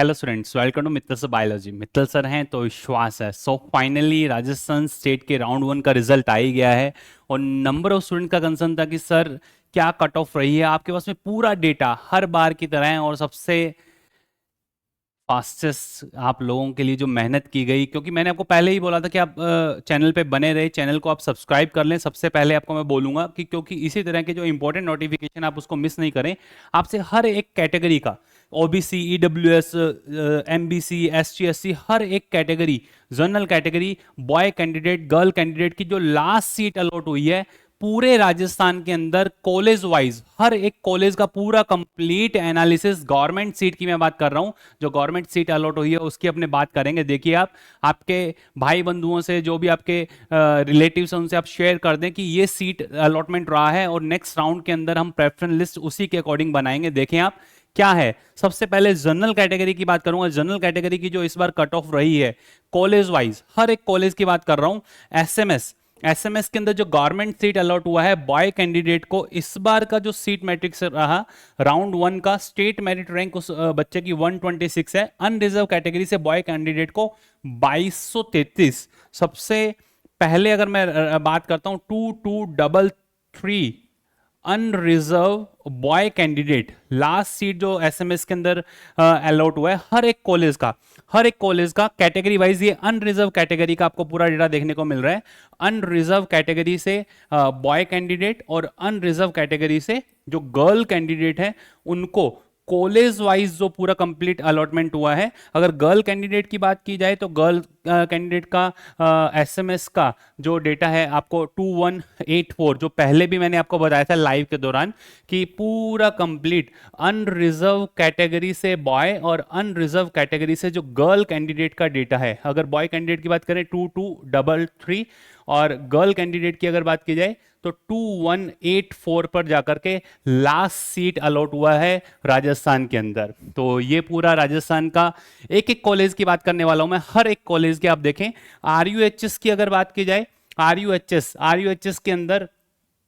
Hello students, welcome to Mittal sir biology. Mittal sir हैं तो विश्वास है। सो फाइनली राजस्थान स्टेट के राउंड वन का रिजल्ट आ ही गया है और नंबर ऑफ स्टूडेंट का कंसर्न था कि सर क्या कट ऑफ रही है। आपके पास में पूरा डेटा हर बार की तरह है और सबसे फास्टेस्ट आप लोगों के लिए जो मेहनत की गई, क्योंकि मैंने आपको पहले ही बोला था कि आप चैनल पे बने रहे, चैनल को आप सब्सक्राइब कर लें। सबसे पहले आपको मैं बोलूंगा कि क्योंकि इसी तरह के जो इंपॉर्टेंट नोटिफिकेशन आप उसको मिस नहीं करें। आपसे हर एक कैटेगरी का OBC, EWS, MBC, ST, SC, हर एक category, general category, boy candidate, girl candidate की जो लास्ट सीट अलॉट हुई है पूरे राजस्थान के अंदर कॉलेज वाइज, हर एक कॉलेज का पूरा कंप्लीट एनालिसिस, गवर्नमेंट सीट की मैं बात कर रहा हूं, जो गवर्नमेंट सीट अलॉट हुई है उसकी अपने बात करेंगे। देखिए आप आपके भाई बंधुओं से, जो भी आपके रिलेटिव्स हैं, उनसे आप शेयर कर दें कि ये सीट अलॉटमेंट रहा है और नेक्स्ट राउंड के अंदर हम प्रेफरेंस लिस्ट उसी के अकॉर्डिंग बनाएंगे। देखें आप क्या है। सबसे पहले जनरल कैटेगरी की बात करूंगा। जनरल कैटेगरी की जो इस बार कट ऑफ रही है कॉलेज वाइज, हर एक कॉलेज की बात कर रहा हूं। एसएमएस के अंदर जो गवर्नमेंट सीट अलॉट हुआ है बॉय कैंडिडेट को, इस बार का जो सीट मैट्रिक्स रहा राउंड वन का, स्टेट मेरिट रैंक उस बच्चे की 126 है। अनरिजर्व कैटेगरी से बॉय कैंडिडेट को 2233। सबसे पहले अगर मैं बात करता हूं 2233 unreserve boy candidate, last seat जो एसएमएस के अंदर अलॉट हुआ है हर एक कॉलेज का कैटेगरी वाइज, ये अनरिजर्व कैटेगरी का आपको पूरा डेटा देखने को मिल रहा है। अनरिजर्व कैटेगरी से बॉय कैंडिडेट और अनरिजर्व कैटेगरी से जो गर्ल कैंडिडेट है उनको कॉलेज वाइज जो पूरा कंप्लीट अलॉटमेंट हुआ है। अगर गर्ल कैंडिडेट की बात की जाए तो गर्ल कैंडिडेट का एसएमएस का जो डेटा है आपको 2184, जो पहले भी मैंने आपको बताया था लाइव के दौरान कि पूरा कंप्लीट अनरिजर्व कैटेगरी से बॉय और अनरिजर्व कैटेगरी से जो गर्ल कैंडिडेट का डेटा है। अगर बॉय कैंडिडेट की बात करें 2233 और गर्ल कैंडिडेट की अगर बात की जाए तो 2184 पर जाकर के लास्ट सीट अलॉट हुआ है राजस्थान के अंदर। तो ये पूरा राजस्थान का एक एक कॉलेज की बात करने वाला हूं मैं, हर एक कॉलेज की आप देखें। आरयूएचएस की अगर बात की जाए, आरयूएचएस के अंदर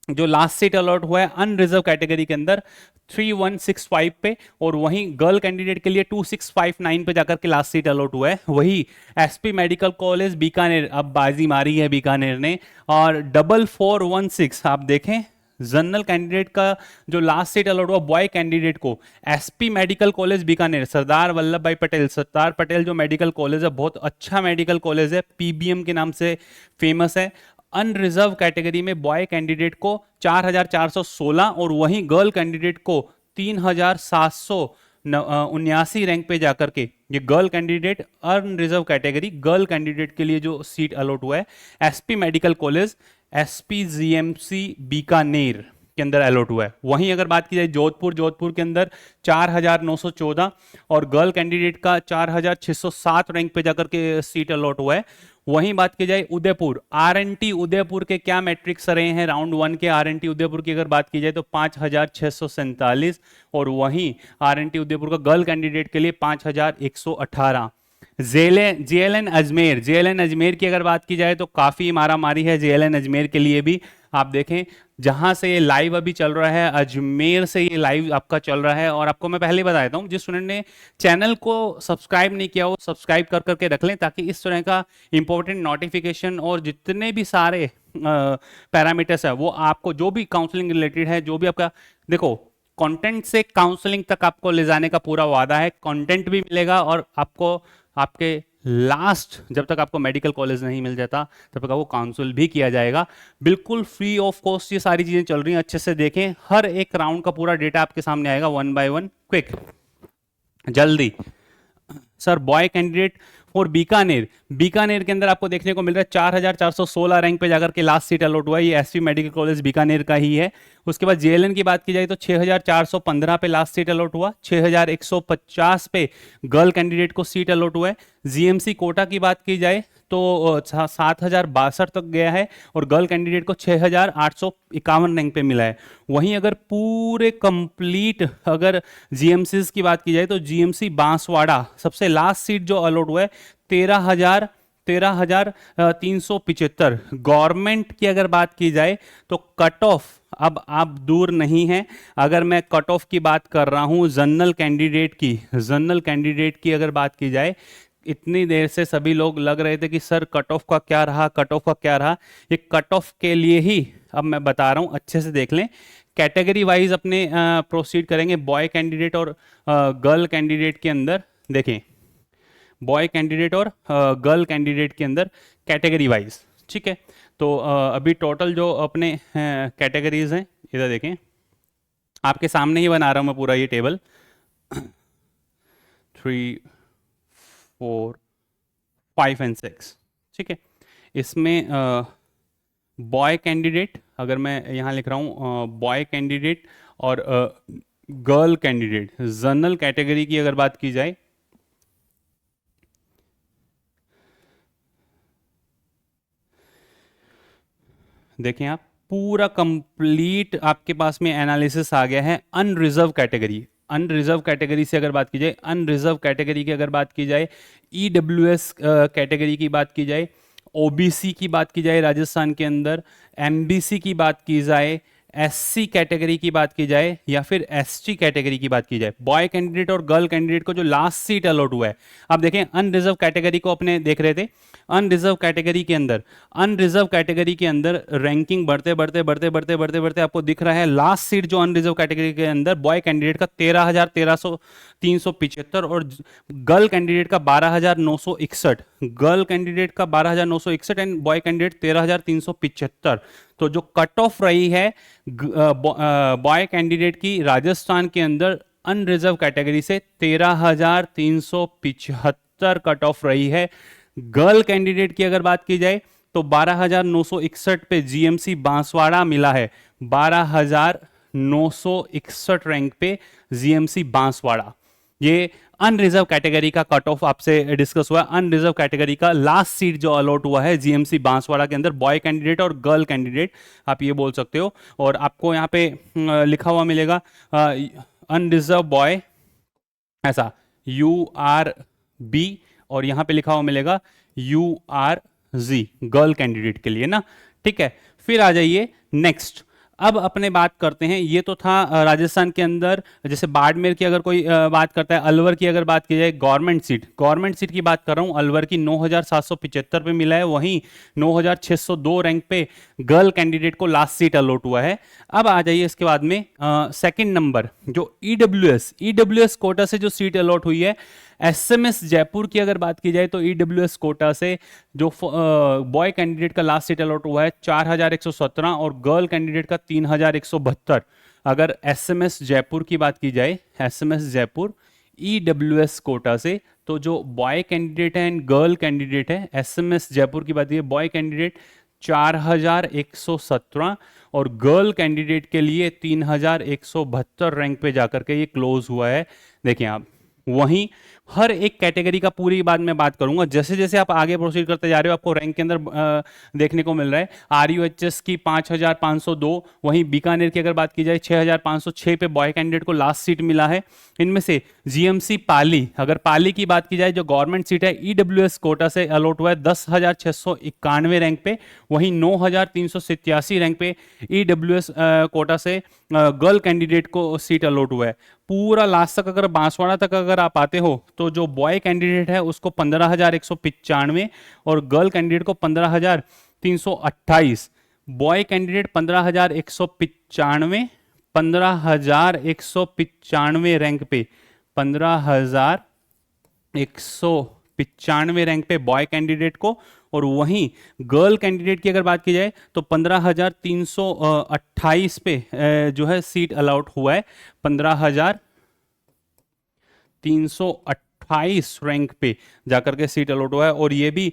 जो लास्ट सीट अलॉट हुआ है अनरिजर्व कैटेगरी के अंदर 3165 पे, और वहीं गर्ल कैंडिडेट के लिए 2659 पे जाकर के लास्ट सीट अलॉट हुआ है। वही एसपी मेडिकल कॉलेज बीकानेर, अब बाजी मारी है बीकानेर ने, और 4416 आप देखें जनरल कैंडिडेट का जो लास्ट सीट अलॉट हुआ बॉय कैंडिडेट को SP medical college Bikaner, Sardar Vallabh भाई पटेल, सरदार पटेल जो मेडिकल कॉलेज है, बहुत अच्छा मेडिकल कॉलेज है, पीबीएम के नाम से फेमस है। अनरिजर्व कैटेगरी में बॉय कैंडिडेट को 4416 और वहीं गर्ल कैंडिडेट को 3779 रैंक पे जाकर के ये girl candidate, unreserve category girl candidate के लिए जो सीट अलॉट हुआ है SP medical college, SPGMC Bikaner के अंदर अलॉट हुआ है। वहीं अगर बात की जाए जोधपुर के अंदर 4914 और गर्ल कैंडिडेट का 4607 रैंक पे जाकर के सीट अलॉट हुआ है। वहीं बात की जाए उदयपुर, आरएनटी उदयपुर के क्या मैट्रिक्स रहे हैं राउंड वन के, आरएनटी उदयपुर की अगर बात की जाए तो 5647 और वहीं आरएनटी उदयपुर का गर्ल कैंडिडेट के लिए 5118। जेएलएन अजमेर की अगर बात की जाए तो काफी मारा मारी है जेएलएन अजमेर के लिए भी। आप देखें जहां से ये लाइव अभी चल रहा है, अजमेर से ये लाइव आपका चल रहा है। और आपको मैं पहले ही बताया था, जिस स्टूडेंट ने चैनल को सब्सक्राइब नहीं किया वो सब्सक्राइब कर करके रख लें, ताकि इस तरह का इंपॉर्टेंट नोटिफिकेशन और जितने भी सारे पैरामीटर्स है वो आपको, जो भी काउंसलिंग रिलेटेड है, जो भी आपका, देखो कंटेंट से काउंसलिंग तक आपको ले जाने का पूरा वादा है। कंटेंट भी मिलेगा और आपको आपके लास्ट, जब तक आपको मेडिकल कॉलेज नहीं मिल जाता तब तक आपको काउंसिल भी किया जाएगा, बिल्कुल फ्री ऑफ कॉस्ट। ये सारी चीजें चल रही हैं, अच्छे से देखें। हर एक राउंड का पूरा डेटा आपके सामने आएगा वन बाय वन, क्विक, जल्दी। सर बॉय कैंडिडेट और बीकानेर के अंदर आपको देखने को मिल रहा है 4416 रैंक पे जाकर के लास्ट सीट अलॉट हुआ है, ये एसपी मेडिकल कॉलेज बीकानेर का ही है। उसके बाद जेएलएन की बात की जाए तो 6415 पे लास्ट सीट अलॉट हुआ, 6150 पे गर्ल कैंडिडेट को सीट अलॉट हुआ है। जीएमसी कोटा की बात की जाए तो 7062 तक गया है और गर्ल कैंडिडेट को 6851 रैंक पे मिला है। वहीं अगर पूरे कंप्लीट अगर जीएमसीज की बात की जाए तो जीएमसी बांसवाड़ा सबसे लास्ट सीट जो अलॉट हुआ है 13,000 13,375। गवर्नमेंट की अगर बात की जाए तो कट ऑफ, अब आप दूर नहीं हैं, अगर मैं कट ऑफ की बात कर रहा हूं जनरल कैंडिडेट की अगर बात की जाए, इतनी देर से सभी लोग लग रहे थे कि सर कट ऑफ का क्या रहा, कट ऑफ का क्या रहा। ये कट ऑफ के लिए ही अब मैं बता रहा हूं, अच्छे से देख लें। कैटेगरी वाइज अपने प्रोसीड करेंगे बॉय कैंडिडेट और गर्ल कैंडिडेट के अंदर। देखें, बॉय कैंडिडेट और गर्ल कैंडिडेट के अंदर कैटेगरी वाइज, ठीक है। तो अभी टोटल जो अपने कैटेगरीज हैं, इधर देखें, आपके सामने ही बना रहा हूं मैं पूरा ये टेबल। 3, 4, 5 एंड 6, ठीक है। इसमें बॉय कैंडिडेट, अगर मैं यहाँ लिख रहा हूँ बॉय कैंडिडेट और गर्ल कैंडिडेट, जनरल कैटेगरी की अगर बात की जाए, देखें आप, पूरा कंप्लीट आपके पास में एनालिसिस आ गया है। अनरिजर्व कैटेगरी से अगर बात की जाए, अनरिजर्व कैटेगरी की अगर बात की जाए, ईडब्ल्यूएस कैटेगरी की बात की जाए, ओबीसी की बात की जाए राजस्थान के अंदर, एमबीसी की बात की जाए, एससी कैटेगरी की बात की जाए, या फिर एसटी कैटेगरी की बात की जाए, बॉय कैंडिडेट और गर्ल कैंडिडेट को जो लास्ट सीट अलॉट हुआ है। अब देखें, अनरिजर्व कैटेगरी को अपने देख रहे थे, अनरिजर्व कैटेगरी के अंदर रैंकिंग बढ़ते बढ़ते आपको दिख रहा है लास्ट सीट जो अनरिजर्व कैटेगरी के अंदर बॉय कैंडिडेट का 13,375 और गर्ल कैंडिडेट का 12,961, एंड बॉय कैंडिडेट 13,375। तो जो कट ऑफ रही है बॉय कैंडिडेट की राजस्थान के अंदर अनरिजर्व कैटेगरी से 13,375 कट ऑफ रही है। गर्ल कैंडिडेट की अगर बात की जाए तो 12,961 पे जीएमसी बांसवाड़ा मिला है, 12,961 रैंक पे जीएमसी बांसवाड़ा। ये अनरिजर्व कैटेगरी का कट ऑफ आपसे डिस्कस हुआ। अनरिजर्व कैटेगरी का लास्ट सीट जो अलॉट हुआ है जीएमसी बांसवाड़ा के अंदर, बॉय कैंडिडेट और गर्ल कैंडिडेट आप ये बोल सकते हो। और आपको यहाँ पे लिखा हुआ मिलेगा अनरिजर्व बॉय, ऐसा URB, और यहाँ पे लिखा हुआ मिलेगा URZ गर्ल कैंडिडेट के लिए ना, ठीक है। फिर आ जाइए नेक्स्ट, अब अपने बात करते हैं, ये तो था राजस्थान के अंदर, जैसे बाड़मेर की अगर कोई बात करता है, अलवर की अगर बात की जाए, गवर्नमेंट सीट की बात कर रहा हूँ, अलवर की 9,775 पे मिला है, वहीं 9,602 रैंक पे गर्ल कैंडिडेट को लास्ट सीट अलॉट हुआ है। अब आ जाइए इसके बाद में सेकंड नंबर, जो ईडब्ल्यूएस कोटा से जो सीट अलॉट हुई है, एसएमएस जयपुर की अगर बात की जाए तो ईडब्ल्यूएस कोटा से जो बॉय कैंडिडेट का लास्ट सीट अलॉट हुआ है 4,117 और गर्ल कैंडिडेट का 3,172। अगर एसएमएस जयपुर की बात की जाए, एसएमएस जयपुर ईडब्ल्यूएस कोटा से, तो जो बॉय कैंडिडेट है एंड गर्ल कैंडिडेट है, एसएमएस जयपुर की बात की बॉय कैंडिडेट 4,117 और गर्ल कैंडिडेट के लिए 3,172 रैंक पे जाकर के ये क्लोज हुआ है। देखिए आप, वहीं हर एक कैटेगरी का पूरी बात मैं बात करूंगा, जैसे जैसे आप आगे प्रोसीड करते जा रहे हो आपको रैंक के अंदर देखने को मिल रहा है। आरयूएचएस की 5,502, वहीं बीकानेर की अगर बात की जाए 6,506 पे बॉय कैंडिडेट को लास्ट सीट मिला है। इनमें से जीएमसी पाली, अगर पाली की बात की जाए जो गवर्नमेंट सीट है, ईडब्ल्यूएस कोटा से अलॉट हुआ है 10,691 रैंक पे, वहीं 9,387 रैंक पे ईडब्ल्यूएस कोटा से गर्ल कैंडिडेट को सीट अलॉट हुआ है। पूरा लास्ट तक अगर बांसवाड़ा तक अगर आप आते हो तो जो बॉय कैंडिडेट है उसको 15,195 और गर्ल कैंडिडेट को 15,328। बॉय कैंडिडेट 15,195 रैंक पे, 15,195 रैंक पे बॉय कैंडिडेट को, और वहीं गर्ल कैंडिडेट की अगर बात की जाए तो 15,328 पे जो है सीट अलाउट हुआ है, 15,328 रैंक पे जाकर के सीट अलॉट हुआ है। और ये भी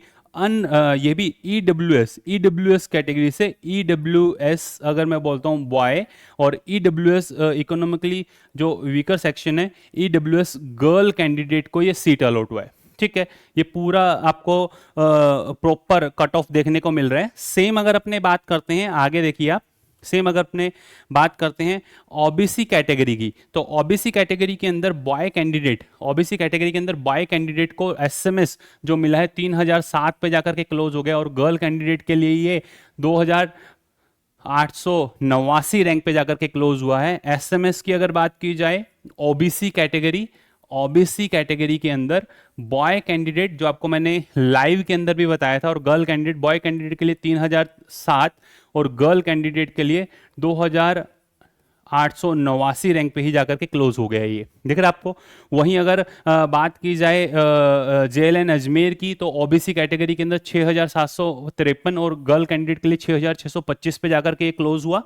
ईडब्ल्यूएस कैटेगरी से, ईडब्ल्यूएस अगर मैं बोलता हूँ बॉय, और ईडब्ल्यूएस इकोनॉमिकली जो वीकर सेक्शन है, ईडब्ल्यूएस गर्ल कैंडिडेट को ये सीट अलॉट हुआ है, ठीक है। ये पूरा आपको प्रॉपर कट ऑफ देखने को मिल रहा है। सेम अगर अपने बात करते हैं आगे, देखिए आप सेम अगर अपने बात करते हैं ओबीसी कैटेगरी की, तो ओबीसी कैटेगरी के अंदर बॉय कैंडिडेट, ओबीसी कैटेगरी के अंदर बॉय कैंडिडेट को एसएमएस जो मिला है 3007 पे जाकर के क्लोज हो गया, और गर्ल कैंडिडेट के लिए ये 2889 रैंक पे जाकर के क्लोज हुआ है। एसएमएस की अगर बात की जाए ओबीसी कैटेगरी, ओबीसी कैटेगरी के अंदर बॉय कैंडिडेट जो आपको मैंने लाइव के अंदर भी बताया था, और गर्ल कैंडिडेट, बॉय कैंडिडेट के लिए 3007 और गर्ल कैंडिडेट के लिए 2889 रैंक पे ही जाकर के क्लोज हो गया ये, दिख रहा है आपको। वहीं अगर बात की जाए जेएलएन अजमेर की, तो ओबीसी कैटेगरी के अंदर 6753 और गर्ल कैंडिडेट के लिए 6625 पे जाकर के क्लोज हुआ।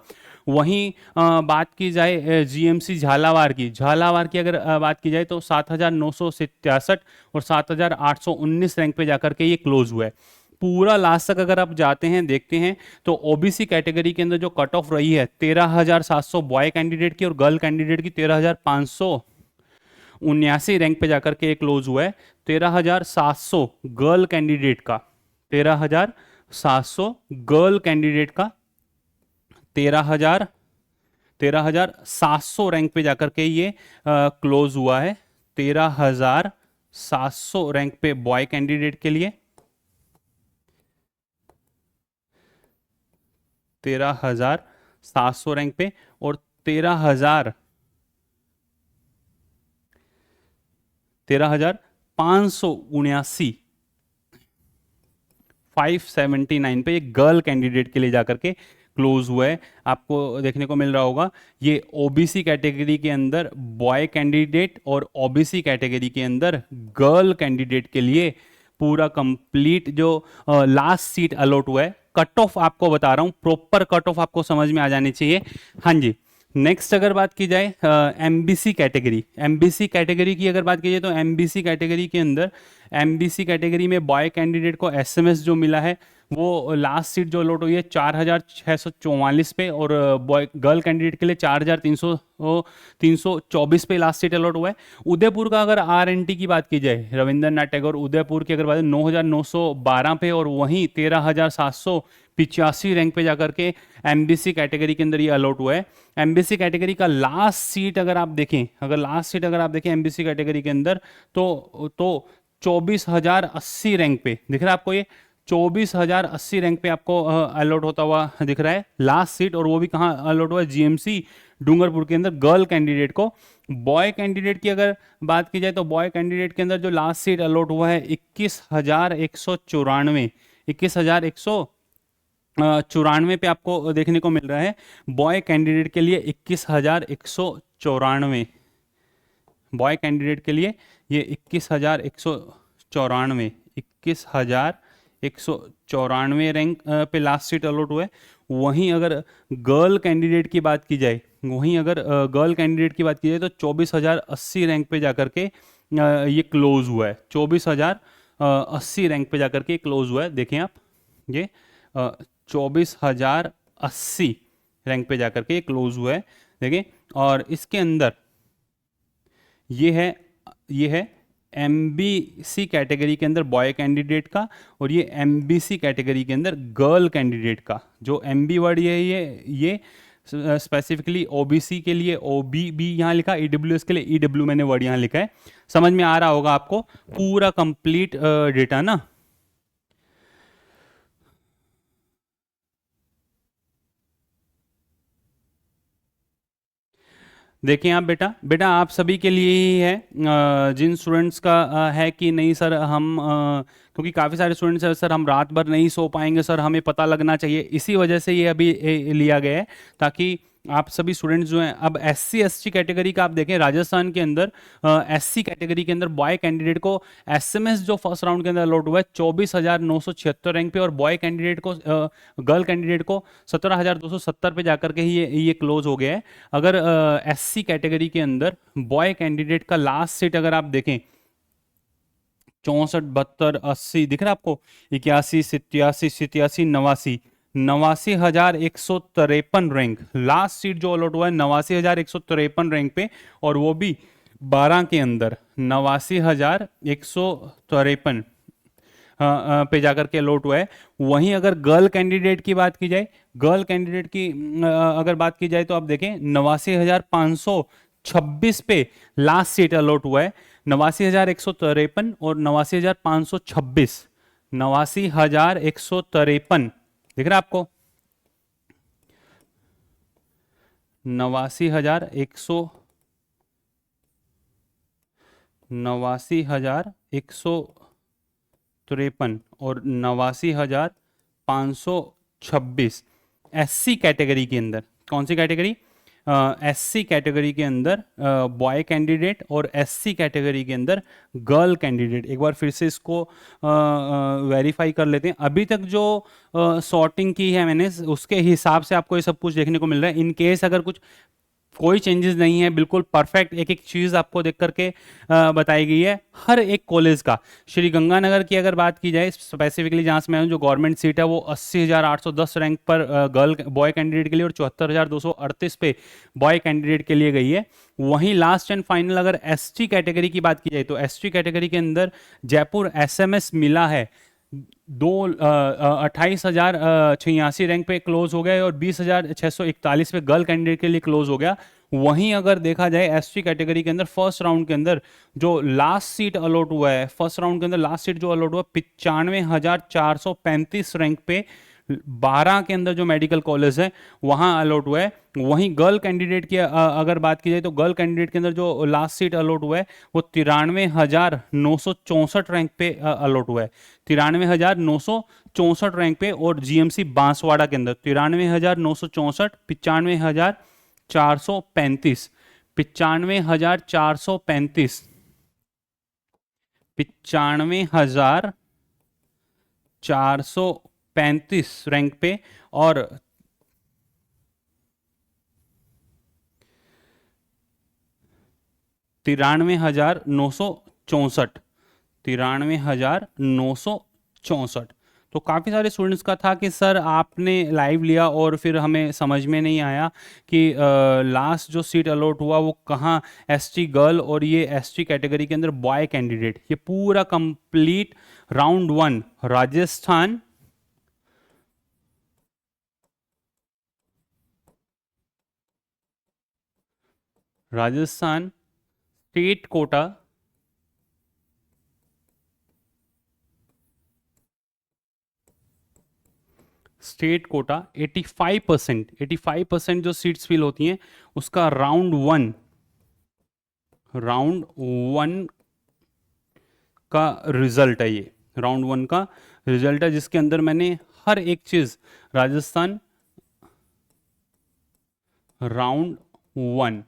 वहीं बात की जाए जीएमसी झालावाड़ की, झालावाड़ की अगर बात की जाए तो 7967 और 7819 रैंक पे जाकर के ये क्लोज हुआ है। पूरा लास्ट तक अगर आप जाते हैं देखते हैं तो ओबीसी कैटेगरी के अंदर जो कट ऑफ रही है 13,700 बॉय कैंडिडेट की और गर्ल कैंडिडेट की 13,579 रैंक पे जाकर के क्लोज हुआ है। 13,700 गर्ल कैंडिडेट का, 13,700 गर्ल कैंडिडेट का 13,700 रैंक पे जाकर के ये क्लोज हुआ है। 13,700 रैंक पे बॉय कैंडिडेट के लिए, 13,700 रैंक पे, और 13,579 579 पे ये गर्ल कैंडिडेट के लिए जाकर के क्लोज हुआ है। आपको देखने को मिल रहा होगा ये ओबीसी कैटेगरी के अंदर बॉय कैंडिडेट और ओबीसी कैटेगरी के अंदर गर्ल कैंडिडेट के लिए पूरा कंप्लीट जो लास्ट सीट अलॉट हुआ है। कट ऑफ आपको बता रहा हूं, प्रॉपर कट ऑफ आपको समझ में आ जानी चाहिए। हाँ जी, नेक्स्ट अगर बात की जाए एमबीसी कैटेगरी, एमबीसी कैटेगरी की अगर बात की जाए तो एमबीसी कैटेगरी के अंदर, एमबीसी कैटेगरी में बॉय कैंडिडेट को एसएमएस जो मिला है वो लास्ट सीट जो अलॉट हुई है 4,644 पे, और बॉय गर्ल कैंडिडेट के लिए 4,324 पे लास्ट सीट अलॉट हुआ है। उदयपुर का अगर आरएनटी की बात की जाए, रविंद्रनाथ टैगोर उदयपुर की अगर बात 9,912 पे, और वहीं 13,785 रैंक पे जाकर के एमबीसी कैटेगरी के अंदर ये अलॉट हुआ है। एमबीसी कैटेगरी का लास्ट सीट अगर आप देखें, अगर लास्ट सीट अगर आप देखें एमबीसी कैटेगरी के अंदर तो 24,080 रैंक पे दिख रहा है आपको, ये 24,080 रैंक पे आपको अलॉट होता हुआ दिख रहा है लास्ट सीट, और वो भी कहाँ अलॉट हुआ है, जीएमसी डूंगरपुर के अंदर गर्ल कैंडिडेट को। बॉय कैंडिडेट की अगर बात की जाए तो बॉय कैंडिडेट के अंदर जो लास्ट सीट अलॉट हुआ है 21,194, 21,194 पे आपको देखने को मिल रहा है। बॉय कैंडिडेट के लिए 21,194, बॉय कैंडिडेट के लिए ये 21,194, 21,194 रैंक पे लास्ट सीट अलॉट हुआ है। वहीं अगर गर्ल कैंडिडेट की बात की जाए, वहीं अगर गर्ल कैंडिडेट की बात की जाए तो 24,080 रैंक पे जाकर के ये क्लोज हुआ है। 24,080 रैंक पे जाकर के क्लोज हुआ है। देखें आप, ये 24,080 रैंक पे जाकर के क्लोज हुआ है, देखें। और इसके अंदर ये है एमबीसी कैटेगरी के अंदर बॉय कैंडिडेट का, और ये एमबीसी कैटेगरी के अंदर गर्ल कैंडिडेट का। जो एमबी वर्ड ये स्पेसिफिकली ओबीसी के लिए ओबी भी यहाँ लिखा, ईडब्ल्यूएस के लिए ईडब्ल्यू मैंने वर्ड यहाँ लिखा है। समझ में आ रहा होगा आपको पूरा कंप्लीट डेटा ना। देखिए आप बेटा आप सभी के लिए ही है, जिन स्टूडेंट्स का है कि नहीं सर हम क्योंकि काफ़ी सारे स्टूडेंट्स हैं सर हम रात भर नहीं सो पाएंगे सर, हमें पता लगना चाहिए, इसी वजह से ये अभी लिया गया है ताकि आप सभी स्टूडेंट्स जो हैं। अब एससी एसटी कैटेगरी का आप देखें, राजस्थान के अंदर एससी कैटेगरी के अंदर बॉय कैंडिडेट को एसएमएस जो फर्स्ट राउंड के अंदर अलॉट हुआ है 24,976 रैंक पे, और बॉय कैंडिडेट को गर्ल कैंडिडेट को 17,270 पे जाकर के ही ये क्लोज हो गया है। अगर एससी कैटेगरी के अंदर बॉय कैंडिडेट का लास्ट सीट अगर आप देखें 64, 72, 80 दिख रहा है आपको, 81, 87, 87, 89, 89,153 रैंक लास्ट सीट जो अलॉट हुआ है 89,153 रैंक पे, और वो भी 12 के अंदर 89,153। पे जाकर के अलॉट हुआ है। वहीं अगर गर्ल कैंडिडेट की बात की जाए, गर्ल कैंडिडेट की अगर बात की जाए तो आप देखें 89,526 पे लास्ट सीट अलॉट हुआ है, 89,153 और 89,526, 89,153 दिख रहा है आपको, 89,153 और 89,526 एससी कैटेगरी के अंदर। कौन सी कैटेगरी? एससी कैटेगरी के अंदर बॉय कैंडिडेट और एससी कैटेगरी के अंदर गर्ल कैंडिडेट। एक बार फिर से इसको वेरीफाई कर लेते हैं। अभी तक जो सॉर्टिंग की है मैंने, उसके हिसाब से आपको ये सब कुछ देखने को मिल रहा है। इन केस अगर कुछ कोई चेंजेस नहीं है, बिल्कुल परफेक्ट एक एक चीज़ आपको देख करके बताई गई है हर एक कॉलेज का। श्री गंगानगर की अगर बात की जाए स्पेसिफिकली, जहाँ से मैं हूँ, जो गवर्नमेंट सीट है वो 80,810 रैंक पर गर्ल बॉय कैंडिडेट के लिए और 74,238 पे बॉय कैंडिडेट के लिए गई है। वहीं लास्ट एंड फाइनल अगर एसटी कैटेगरी की बात की जाए तो एसटी कैटेगरी के अंदर जयपुर एसएमएस मिला है 28,086 रैंक पे क्लोज हो गया और 20,641 पे गर्ल कैंडिडेट के लिए क्लोज हो गया। वहीं अगर देखा जाए एसटी कैटेगरी के अंदर फर्स्ट राउंड के अंदर जो लास्ट सीट अलॉट हुआ है, फर्स्ट राउंड के अंदर लास्ट सीट जो अलॉट हुआ 95,435 रैंक पे 12 के अंदर जो मेडिकल कॉलेज है वहां अलॉट हुआ है। वहीं गर्ल कैंडिडेट की अगर बात की जाए तो गर्ल कैंडिडेट के अंदर जो लास्ट सीट अलॉट हुआ है वो 93,964 रैंक पे अलॉट हुआ है, 93,964 रैंक पे। और जीएमसी बांसवाड़ा के अंदर 93,964, 95,435, 95,435, 95,435 रैंक पे और 93,964, 93,964। तो काफ़ी सारे स्टूडेंट्स का था कि सर आपने लाइव लिया और फिर हमें समझ में नहीं आया कि लास्ट जो सीट अलॉट हुआ वो कहाँ, एसटी गर्ल और ये एसटी कैटेगरी के अंदर बॉय कैंडिडेट। ये पूरा complete round 1 Rajasthan, Rajasthan state quota, state quota 85% जो सीट्स फिल होती हैं उसका राउंड वन का रिजल्ट है। ये राउंड 1 का रिजल्ट है जिसके अंदर मैंने हर एक चीज राजस्थान राउंड 1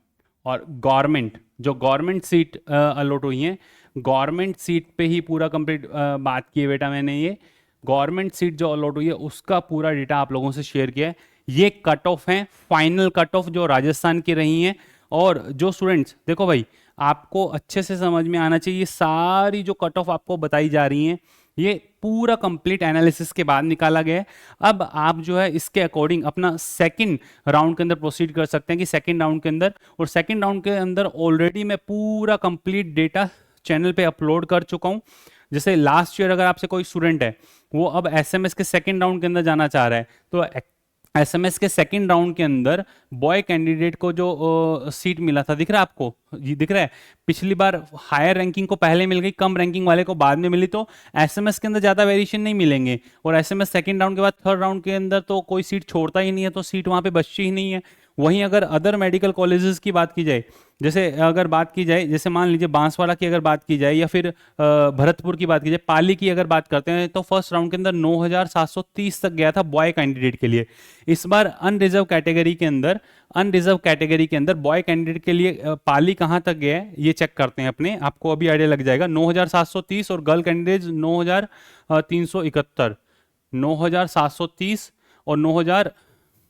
और गवर्नमेंट, जो गवर्नमेंट सीट अलॉट हुई हैं, गवर्नमेंट सीट पे ही पूरा कंप्लीट बात की है बेटा मैंने। ये गवर्नमेंट सीट जो अलॉट हुई है उसका पूरा डेटा आप लोगों से शेयर किया है। ये कट ऑफ है, फाइनल कट ऑफ जो राजस्थान की रही हैं। और जो स्टूडेंट्स देखो भाई, आपको अच्छे से समझ में आना चाहिए, सारी जो कट ऑफ आपको बताई जा रही हैं ये पूरा कंप्लीट एनालिसिस के बाद निकाला गया है। अब आप जो है इसके अकॉर्डिंग अपना सेकंड राउंड के अंदर प्रोसीड कर सकते हैं कि सेकंड राउंड के अंदर, और सेकंड राउंड के अंदर ऑलरेडी मैं पूरा कंप्लीट डेटा चैनल पे अपलोड कर चुका हूं। जैसे लास्ट ईयर अगर आपसे कोई स्टूडेंट है वो अब एसएमएस के सेकंड राउंड के अंदर जाना चाह रहा है तो एसएमएस के सेकंड राउंड के अंदर बॉय कैंडिडेट को जो सीट मिला था, दिख रहा है आपको, ये दिख रहा है। पिछली बार हायर रैंकिंग को पहले मिल गई, कम रैंकिंग वाले को बाद में मिली, तो एसएमएस के अंदर ज़्यादा वेरिएशन नहीं मिलेंगे। और एसएमएस सेकंड राउंड के बाद थर्ड राउंड के अंदर तो कोई सीट छोड़ता ही नहीं है, तो सीट वहाँ पे बचती ही नहीं है। वहीं अगर अदर मेडिकल कॉलेजेस की बात की जाए, जैसे अगर बात की जाए, जैसे मान लीजिए बांसवाड़ा की अगर बात की जाए या फिर भरतपुर की बात की जाए, पाली की अगर बात करते हैं, तो फर्स्ट राउंड के अंदर 9,730 तक गया था बॉय कैंडिडेट के लिए। इस बार अनरिजर्व कैटेगरी के अंदर बॉय कैंडिडेट के लिए पाली कहां तक गया है ये चेक करते हैं अपने, आपको अभी आइडिया लग जाएगा। 9,730 और गर्ल कैंडिडेट 9,371, 9,730 और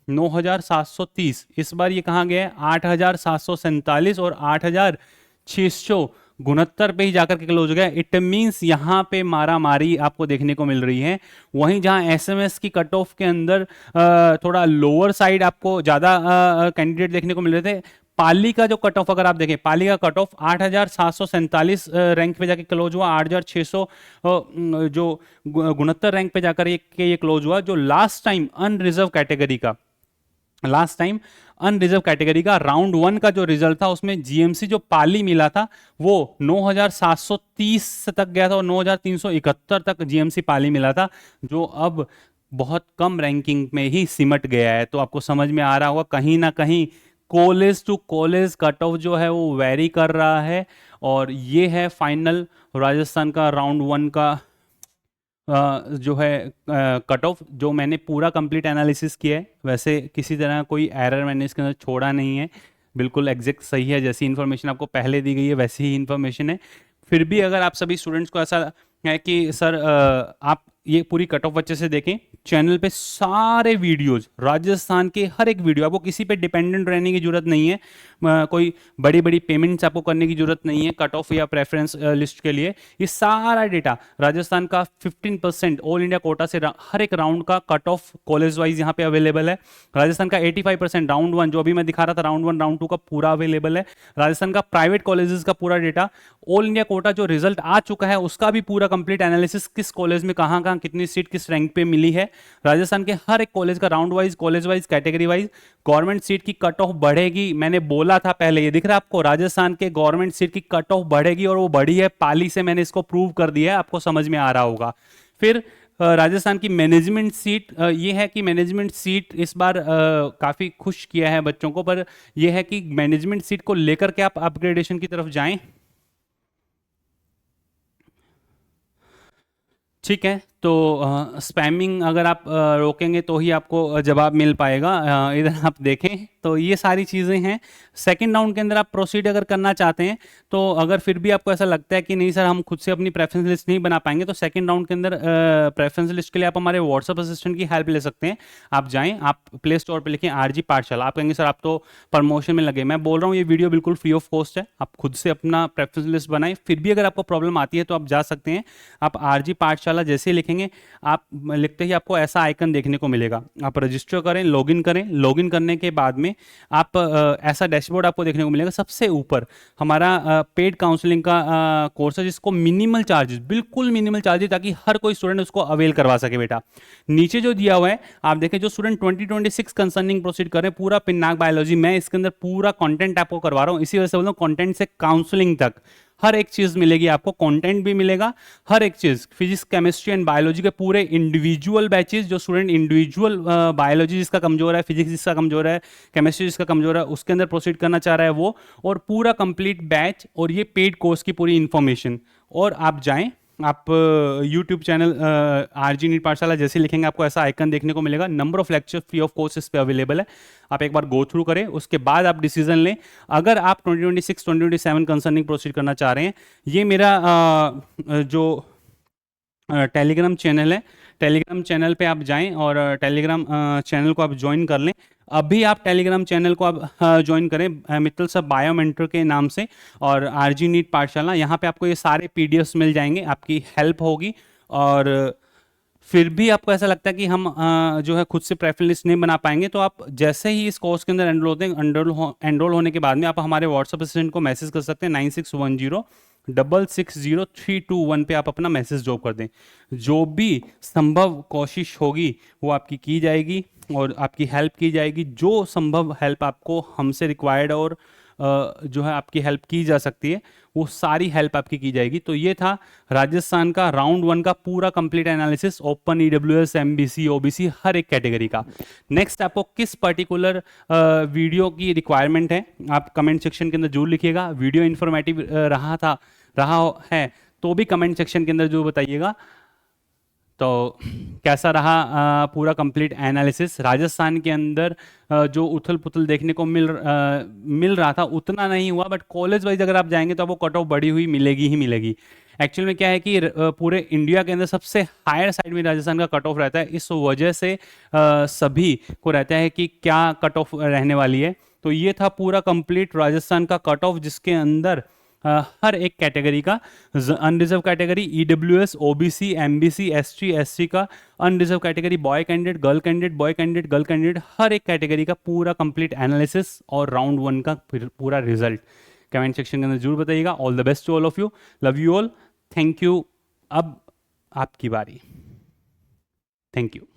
9,730। इस बार ये कहाँ गया है? 8,747 और 8,669 पे ही जाकर के क्लोज हो गया। इट मींस यहाँ पे मारा मारी आपको देखने को मिल रही है। वहीं जहाँ एसएमएस की कट ऑफ के अंदर थोड़ा लोअर साइड आपको ज़्यादा कैंडिडेट देखने को मिल रहे थे, पाली का जो कट ऑफ अगर आप देखें, पाली का कट ऑफ 8,747 रैंक पे जाके क्लोज हुआ, 8,600 जो गुणोत्तर रैंक पे जाकर ये क्लोज हुआ। जो लास्ट टाइम अनरिजर्व कैटेगरी का राउंड 1 का जो रिजल्ट था उसमें जीएमसी जो पाली मिला था वो 9,730 तक गया था और 9,371 तक जीएमसी पाली मिला था, जो अब बहुत कम रैंकिंग में ही सिमट गया है। तो आपको समझ में आ रहा होगा कहीं ना कहीं college to college cut off जो है वो वेरी कर रहा है। और ये है फाइनल राजस्थान का राउंड 1 का जो है कट ऑफ, जो मैंने पूरा कंप्लीट एनालिसिस किया है। वैसे किसी तरह कोई एरर मैंने इसके अंदर छोड़ा नहीं है, बिल्कुल एग्जैक्ट सही है, जैसी इन्फॉर्मेशन आपको पहले दी गई है वैसी ही इन्फॉर्मेशन है। फिर भी अगर आप सभी स्टूडेंट्स को ऐसा है कि सर आप ये पूरी कट ऑफ अच्छे से देखें, चैनल पे सारे वीडियोज राजस्थान के हर एक वीडियो, आपको किसी पे डिपेंडेंट रहने की जरूरत नहीं है, कोई बड़ी बड़ी पेमेंट्स आपको करने की जरूरत नहीं है कट ऑफ या प्रेफरेंस लिस्ट के लिए। ये सारा डेटा राजस्थान का 15% ऑल इंडिया कोटा से हर एक राउंड का कट ऑफ कॉलेज वाइज यहाँ पे अवेलेबल है। राजस्थान का 85% राउंड 1 जो अभी मैं दिखा रहा था, राउंड 1 राउंड 2 का पूरा अवेलेबल है। राजस्थान का प्राइवेट कॉलेजेस का पूरा डेटा, ऑल इंडिया कोटा जो रिजल्ट आ चुका है उसका भी पूरा कंप्लीट एनालिसिस, किस कॉलेज में कहाँ कहाँ कितनी सीट किस रैंक पे मिली है। राजस्थान के हर एक कॉलेज का round wise, college wise, category wise government seat की कट ऑफ बढ़ेगी। मैंने बोला था पहले, ये दिख रहा है आपको, राजस्थान के गवर्नमेंट सीट की कट ऑफ बढ़ेगी और वो बढ़ी है पाली से, मैंने इसको प्रूव कर दिया है, आपको समझ में आ रहा होगा। फिर राजस्थान की मैनेजमेंट सीट, ये है कि मैनेजमेंट सीट इस बार काफ़ी खुश किया है बच्चों को, पर यह है कि मैनेजमेंट सीट को लेकर के आप अपग्रेडेशन की तरफ जाएं। ठीक है, तो स्पैमिंग अगर आप रोकेंगे तो ही आपको जवाब मिल पाएगा। इधर आप देखें तो ये सारी चीज़ें हैं। सेकंड राउंड के अंदर आप प्रोसीड अगर करना चाहते हैं, तो अगर फिर भी आपको ऐसा लगता है कि नहीं सर हम खुद से अपनी प्रेफरेंस लिस्ट नहीं बना पाएंगे, तो सेकंड राउंड के अंदर प्रेफरेंस लिस्ट के लिए आप हमारे व्हाट्सअप असिस्टेंट की हेल्प ले सकते हैं। आप जाएँ, आप प्ले स्टोर पर लिखें आरजी पाठशाला, आप कहेंगे सर आप तो प्रमोशन में लगे। मैं बोल रहा हूँ ये वीडियो बिल्कुल फ्री ऑफ कॉस्ट है, आप खुद से अपना प्रेफरेंस लिस्ट बनाएं। फिर भी अगर आपको प्रॉब्लम आती है तो आप जा सकते हैं, आप आरजी पाठशाला जैसे लिखेंगे, आप लिखते ही आपको ऐसा आइकन देखने को मिलेगा, आप रजिस्टर करें, लॉगिन करें। लॉगिन करने के बाद में आप ऐसा डैशबोर्ड आपको देखने को मिलेगा। सबसे ऊपर हमारा पेड काउंसलिंग का कोर्स है, जिसको मिनिमल चार्जेस, बिल्कुल मिनिमल चार्जेस, ताकि हर कोई स्टूडेंट उसको अवेल करवा सके। बेटा नीचे जो दिया हुआ है आप देखें, जो स्टूडेंट 2026 कंसर्निंग प्रोसीड करें, पूरा पिनाक बायोलॉजी, मैं इसके अंदर पूरा कंटेंट आपको करवा रहा हूं। इसी वजह से बोलता हूं कंटेंट से काउंसलिंग तक हर एक चीज मिलेगी आपको, कंटेंट भी मिलेगा, हर एक चीज, फिजिक्स, केमिस्ट्री एंड बायोलॉजी के पूरे इंडिविजुअल बैचेस। जो स्टूडेंट इंडिविजुअल बायोलॉजी जिसका कमजोर है, फिजिक्स जिसका कमजोर है, केमिस्ट्री जिसका कमजोर है, उसके अंदर प्रोसीड करना चाह रहा है वो, और पूरा कंप्लीट बैच और ये पेड कोर्स की पूरी इंफॉर्मेशन। और आप जाएं, आप यूट्यूब चैनल आरजी नीट पाठशाला जैसे लिखेंगे, आपको ऐसा आइकन देखने को मिलेगा। Number of lecture free of cost इस पे अवेलेबल है, आप एक बार गो थ्रू करें, उसके बाद आप डिसीजन लें। अगर आप 2026 2027 कंसर्निंग प्रोसीड करना चाह रहे हैं, ये मेरा जो टेलीग्राम चैनल है, टेलीग्राम चैनल पे आप जाएं और टेलीग्राम चैनल को आप ज्वाइन कर लें। अभी आप टेलीग्राम चैनल को आप ज्वाइन करें मित्तल सब बायोमेंटर के नाम से, और आरजी नीट पाठशाला, यहाँ पे आपको ये सारे पीडीएफ्स मिल जाएंगे, आपकी हेल्प होगी। और फिर भी आपको ऐसा लगता है कि हम जो है खुद से प्रेफरेंस लिस्ट नहीं बना पाएंगे, तो आप जैसे ही इस कोर्स के अंदर एनरोल होते हैं, एनरोल होने के बाद में आप हमारे व्हाट्सएप असिस्टेंट को मैसेज कर सकते हैं, 9610660321 पे आप अपना मैसेज ड्रॉप कर दें। जो भी संभव कोशिश होगी वो आपकी की जाएगी और आपकी हेल्प की जाएगी। जो संभव हेल्प आपको हमसे रिक्वायर्ड और जो है आपकी हेल्प की जा सकती है, वो सारी हेल्प आपकी की जाएगी। तो ये था राजस्थान का राउंड 1 का पूरा complete analysis, open, EWS, MBC, OBC, हर एक कैटेगरी का। नेक्स्ट आपको किस पर्टिकुलर वीडियो की रिक्वायरमेंट है, आप कमेंट सेक्शन के अंदर जरूर लिखिएगा। वीडियो इन्फॉर्मेटिव रहा है तो भी कमेंट सेक्शन के अंदर जरूर बताइएगा। तो कैसा रहा पूरा कंप्लीट एनालिसिस। राजस्थान के अंदर जो उथल पुथल देखने को मिल रहा था उतना नहीं हुआ, बट कॉलेज वाइज अगर आप जाएंगे तो आपको कट ऑफ बढ़ी हुई मिलेगी ही मिलेगी। एक्चुअल में क्या है कि पूरे इंडिया के अंदर सबसे हायर साइड में राजस्थान का कट ऑफ रहता है, इस वजह से सभी को रहता है कि क्या कट ऑफ रहने वाली है। तो ये था पूरा कंप्लीट राजस्थान का कट ऑफ, जिसके अंदर हर एक कैटेगरी का, unreserve category EWS, OBC, MBC, ST, SC का, unreserve category boy candidate, girl candidate, boy candidate, girl candidate, हर एक कैटेगरी का पूरा कंप्लीट एनालिसिस और राउंड 1 का पूरा रिजल्ट कमेंट सेक्शन के अंदर जरूर बताइएगा। All the best to all of you, love you all, thank you. अब आपकी बारी, थैंक यू।